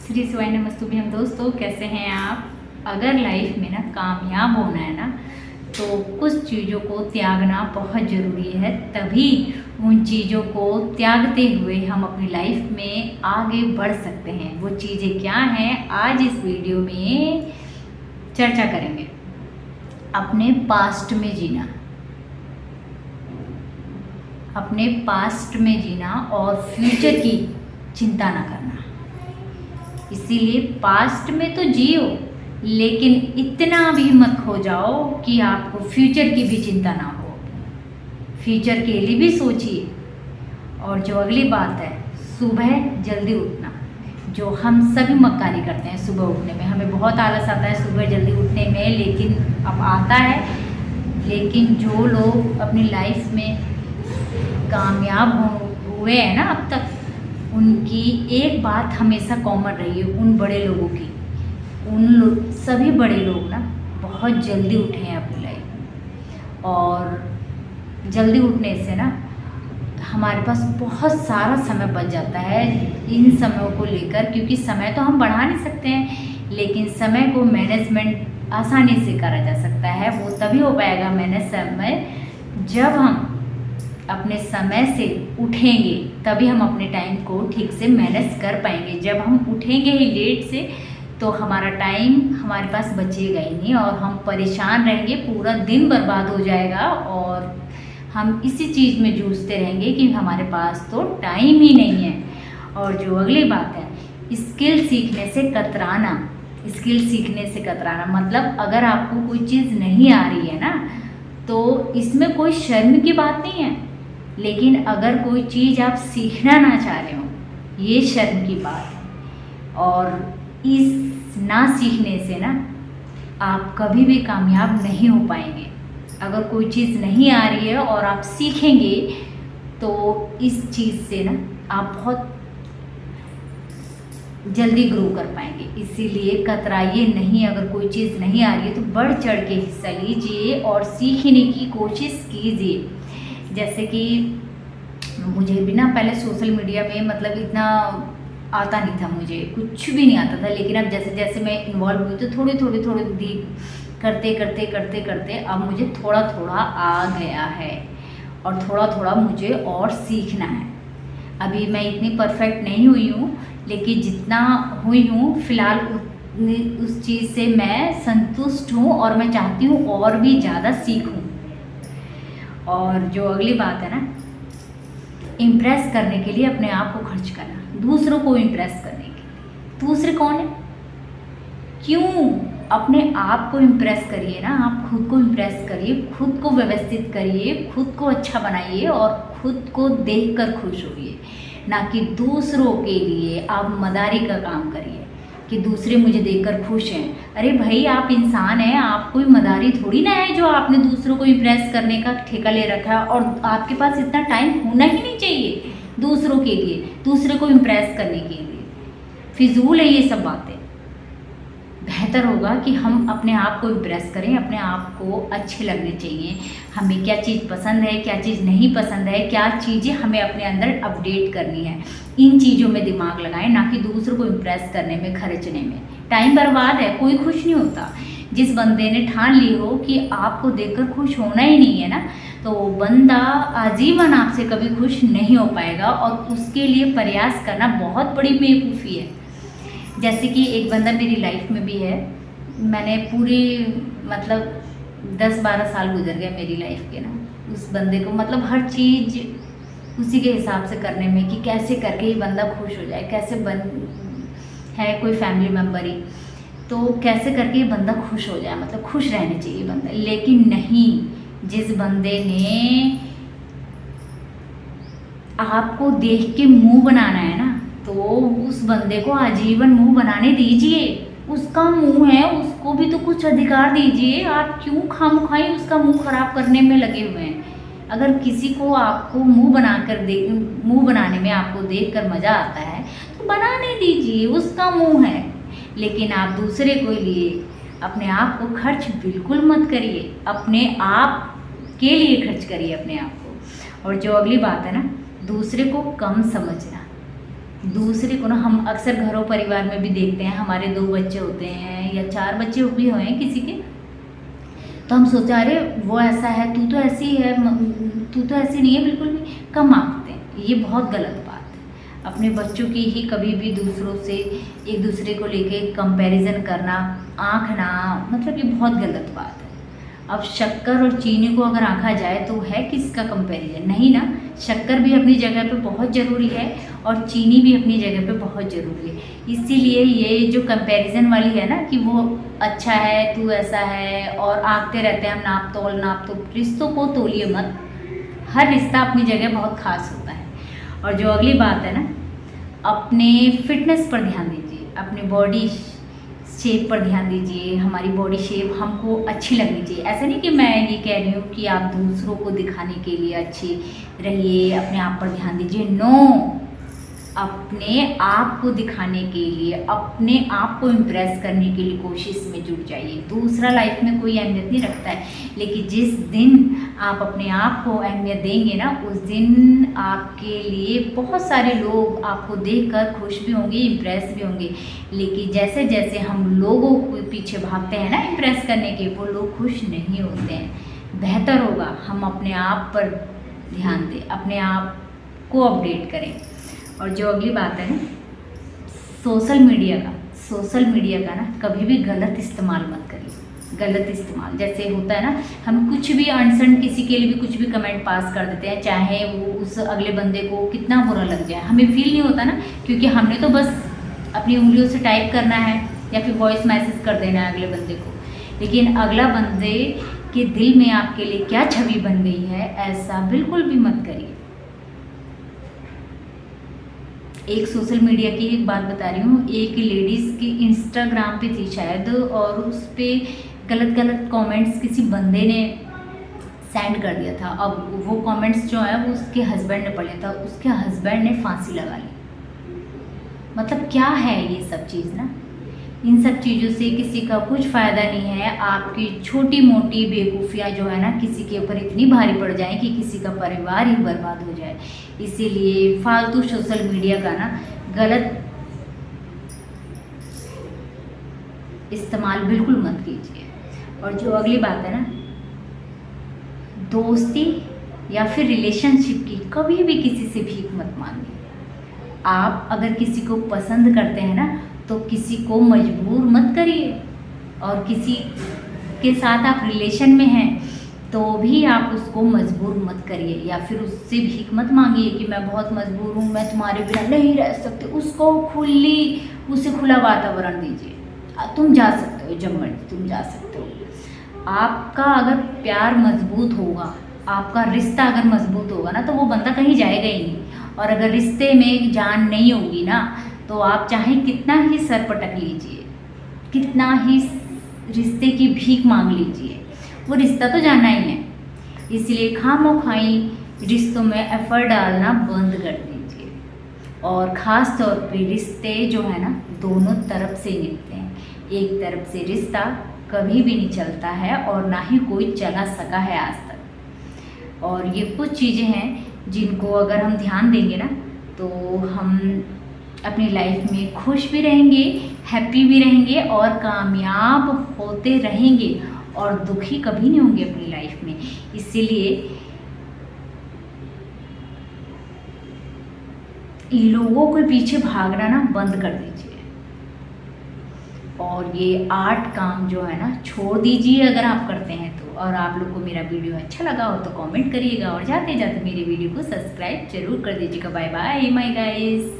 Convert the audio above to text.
श्री शिवाय नमस्तुभ्यम। दोस्तों, कैसे हैं आप? अगर लाइफ में ना कामयाब होना है ना, तो कुछ चीज़ों को त्यागना बहुत ज़रूरी है। तभी उन चीज़ों को त्यागते हुए हम अपनी लाइफ में आगे बढ़ सकते हैं। वो चीज़ें क्या हैं, आज इस वीडियो में चर्चा करेंगे। अपने पास्ट में जीना, अपने पास्ट में जीना और फ्यूचर की चिंता ना करना। इसीलिए पास्ट में तो जियो, लेकिन इतना भी मत खो जाओ कि आपको फ्यूचर की भी चिंता ना हो। फ्यूचर के लिए भी सोचिए। और जो अगली बात है, सुबह जल्दी उठना, जो हम सभी मक्कारी करते हैं सुबह उठने में। हमें बहुत आलस आता है सुबह जल्दी उठने में, लेकिन अब आता है। लेकिन जो लोग अपनी लाइफ में कामयाब हुए हैं ना अब तक, उनकी एक बात हमेशा कॉमन रही है उन बड़े लोगों की। सभी बड़े लोग ना बहुत जल्दी उठे हैं अपनी लाइफ में। और जल्दी उठने से ना हमारे पास बहुत सारा समय बच जाता है इन समयों को लेकर, क्योंकि समय तो हम बढ़ा नहीं सकते हैं, लेकिन समय को मैनेजमेंट आसानी से करा जा सकता है। वो तभी हो पाएगा मैनेज समय जब हम अपने समय से उठेंगे, तभी हम अपने टाइम को ठीक से मैनेज कर पाएंगे। जब हम उठेंगे ही लेट से, तो हमारा टाइम हमारे पास बचेगा ही नहीं और हम परेशान रहेंगे, पूरा दिन बर्बाद हो जाएगा और हम इसी चीज़ में जूझते रहेंगे कि हमारे पास तो टाइम ही नहीं है। और जो अगली बात है, स्किल सीखने से कतराना। स्किल सीखने से कतराना मतलब अगर आपको कोई चीज़ नहीं आ रही है ना, तो इसमें कोई शर्म की बात नहीं है। लेकिन अगर कोई चीज़ आप सीखना ना चाह रहे हो, ये शर्म की बात है। और इस ना सीखने से ना आप कभी भी कामयाब नहीं हो पाएंगे। अगर कोई चीज़ नहीं आ रही है और आप सीखेंगे, तो इस चीज़ से ना आप बहुत जल्दी ग्रो कर पाएंगे। इसीलिए कतराइए नहीं। अगर कोई चीज़ नहीं आ रही है तो बढ़ चढ़ के हिस्सा लीजिए और सीखने की कोशिश कीजिए। जैसे कि मुझे भी ना पहले सोशल मीडिया में मतलब इतना आता नहीं था, मुझे कुछ भी नहीं आता था। लेकिन अब जैसे जैसे मैं इन्वॉल्व हुई तो थोड़ी दी करते अब मुझे थोड़ा थोड़ा आ गया है और थोड़ा थोड़ा मुझे और सीखना है। अभी मैं इतनी परफेक्ट नहीं हुई हूँ, लेकिन जितना हुई हूँ फ़िलहाल उस चीज़ से मैं संतुष्ट हूँ और मैं चाहती हूँ और भी ज़्यादा सीखूँ। और जो अगली बात है ना, इम्प्रेस करने के लिए अपने आप को खर्च करना। दूसरों को इम्प्रेस करने के लिए। दूसरे कौन है? क्यों? अपने आप को इम्प्रेस करिए ना। आप खुद को इम्प्रेस करिए, खुद को व्यवस्थित करिए, खुद को अच्छा बनाइए और खुद को देखकर खुश होइए, ना कि दूसरों के लिए आप मदारी का काम करिए कि दूसरे मुझे देखकर खुश हैं। अरे भाई, आप इंसान हैं, आप कोई मदारी थोड़ी ना है जो आपने दूसरों को इम्प्रेस करने का ठेका ले रखा है। और आपके पास इतना टाइम होना ही नहीं चाहिए दूसरों के लिए, दूसरे को इम्प्रेस करने के लिए। फिजूल है ये सब बातें। बेहतर होगा कि हम अपने आप को इम्प्रेस करें, अपने आप को अच्छे लगने चाहिए। हमें क्या चीज़ पसंद है, क्या चीज़ नहीं पसंद है, क्या चीज़ें हमें अपने अंदर अपडेट करनी है, इन चीज़ों में दिमाग लगाएं, ना कि दूसरों को इम्प्रेस करने में, खर्चने में। टाइम बर्बाद है, कोई खुश नहीं होता। जिस बंदे ने ठान ली हो कि आपको देखकर खुश होना ही नहीं है ना, तो वो बंदा आजीवन आपसे कभी खुश नहीं हो पाएगा और उसके लिए प्रयास करना बहुत बड़ी बेवकूफ़ी है। जैसे कि एक बंदा मेरी लाइफ में भी है, मैंने पूरी मतलब 10-12 साल गुजर गए मेरी लाइफ के ना उस बंदे को, मतलब हर चीज़ उसी के हिसाब से करने में कि कैसे करके ये बंदा खुश हो जाए। कैसे है कोई फैमिली मेम्बर ही तो कैसे करके ये बंदा खुश हो जाए, मतलब खुश रहने चाहिए बंदा। लेकिन नहीं, जिस बंदे ने आपको देख के मुंह बनाना है ना, तो उस बंदे को आजीवन मुंह बनाने दीजिए। उसका मुंह है, उसको भी तो कुछ अधिकार दीजिए। आप क्यों खामखाई उसका मुंह खराब करने में लगे हुए हैं? अगर किसी को आपको मुंह बनाने में आपको देखकर मज़ा आता है तो बनाने दीजिए, उसका मुंह है। लेकिन आप दूसरे को लिए अपने आप को खर्च बिल्कुल मत करिए। अपने आप के लिए खर्च करिए अपने आप को। और जो अगली बात है ना, दूसरे को कम समझना। दूसरे को ना हम अक्सर घरों परिवार में भी देखते हैं, हमारे 2 बच्चे होते हैं या 4 बच्चे भी हुए हैं किसी के, तो हम सोचते हैं अरे वो ऐसा है, तू तो ऐसी है, तू तो ऐसी नहीं है बिल्कुल भी, कम आंकते हैं। ये बहुत गलत बात है। अपने बच्चों की ही कभी भी दूसरों से एक दूसरे को लेके कंपैरिजन करना, आंकना, मतलब ये बहुत गलत बात है। अब शक्कर और चीनी को अगर आंका जाए तो है किसका कंपैरिजन, नहीं ना। शक्कर भी अपनी जगह पे बहुत ज़रूरी है और चीनी भी अपनी जगह पे बहुत ज़रूरी है। इसीलिए ये जो कंपैरिजन वाली है ना कि वो अच्छा है, तू ऐसा है, और आंकते रहते हैं हम, नाप तोल। रिश्तों को तोलिए मत, हर रिश्ता अपनी जगह बहुत खास होता है। और जो अगली बात है ना, अपने फिटनेस पर ध्यान दीजिए, अपने बॉडी शेप पर ध्यान दीजिए। हमारी बॉडी शेप हमको अच्छी लगनी चाहिए। ऐसा नहीं कि मैं ये कह रही हूँ कि आप दूसरों को दिखाने के लिए अच्छी रहिए, अपने आप पर ध्यान दीजिए। नो, अपने आप को दिखाने के लिए, अपने आप को इम्प्रेस करने के लिए कोशिश में जुट जाइए। दूसरा लाइफ में कोई अहमियत नहीं रखता है, लेकिन जिस दिन आप अपने आप को अहमियत देंगे ना, उस दिन आपके लिए बहुत सारे लोग आपको देखकर खुश भी होंगे, इम्प्रेस भी होंगे। लेकिन जैसे जैसे हम लोगों के पीछे भागते हैं ना इम्प्रेस करने के, वो लोग खुश नहीं होते हैं। बेहतर होगा हम अपने आप पर ध्यान दें, अपने आप को अपडेट करें। और जो अगली बात है ना, सोशल मीडिया का ना कभी भी गलत इस्तेमाल मत करिए। गलत इस्तेमाल जैसे होता है ना, हम कुछ भी अनसन किसी के लिए भी कुछ भी कमेंट पास कर देते हैं, चाहे वो उस अगले बंदे को कितना बुरा लग जाए, हमें फील नहीं होता ना, क्योंकि हमने तो बस अपनी उंगलियों से टाइप करना है या फिर वॉइस मैसेज कर देना है अगले बंदे को। लेकिन अगला बंदे के दिल में आपके लिए क्या छवि बन गई है, ऐसा बिल्कुल भी मत करिए। एक सोशल मीडिया की एक बात बता रही हूँ, एक लेडीज़ की इंस्टाग्राम पे थी शायद, और उस पर गलत कमेंट्स किसी बंदे ने सेंड कर दिया था। अब वो कमेंट्स जो है वो उसके हस्बैंड ने पढ़ लिया था, उसके हस्बैंड ने फांसी लगा ली। मतलब क्या है ये सब चीज़ ना, इन सब चीज़ों से किसी का कुछ फ़ायदा नहीं है। आपकी छोटी मोटी बेवकूफ़ियाँ जो है ना किसी के ऊपर इतनी भारी पड़ जाए कि किसी का परिवार ही बर्बाद हो जाए। इसीलिए फालतू सोशल मीडिया का ना गलत इस्तेमाल बिल्कुल मत कीजिए। और जो अगली बात है ना, दोस्ती या फिर रिलेशनशिप की कभी भी किसी से भीख मत मांगिए। आप अगर किसी को पसंद करते हैं ना तो किसी को मजबूर मत करिए, और किसी के साथ आप रिलेशन में हैं तो भी आप उसको मजबूर मत करिए, या फिर उससे भीख मत मांगिए कि मैं बहुत मजबूर हूँ, मैं तुम्हारे बिना नहीं रह सकती। उसको उसे खुला वातावरण दीजिए। तुम जा सकते हो, जब मर्जी तुम जा सकते हो। आपका अगर प्यार मजबूत होगा, आपका रिश्ता अगर मजबूत होगा ना, तो वो बंदा कहीं जाएगा ही नहीं। और अगर रिश्ते में जान नहीं होगी ना, तो आप चाहे कितना ही सर पटक लीजिए, कितना ही रिश्ते की भीख मांग लीजिए, वो रिश्ता तो जाना ही है। इसलिए खामोखाई रिश्तों में एफर्ट डालना बंद कर दीजिए। और ख़ास तौर पे रिश्ते जो है ना दोनों तरफ से निभते हैं। एक तरफ से रिश्ता कभी भी नहीं चलता है, और ना ही कोई चला सका है आज तक। और ये कुछ चीज़ें हैं जिनको अगर हम ध्यान देंगे ना, तो हम अपनी लाइफ में खुश भी रहेंगे, हैप्पी भी रहेंगे और कामयाब होते रहेंगे, और दुखी कभी नहीं होंगे अपनी लाइफ में। इसीलिए लोगों के पीछे भागना ना बंद कर दीजिए, और ये 8 काम जो है ना छोड़ दीजिए अगर आप करते हैं तो। और आप लोग को मेरा वीडियो अच्छा लगा हो तो कमेंट करिएगा, और जाते जाते मेरे वीडियो को सब्सक्राइब जरूर कर दीजिएगा। Bye bye my guys.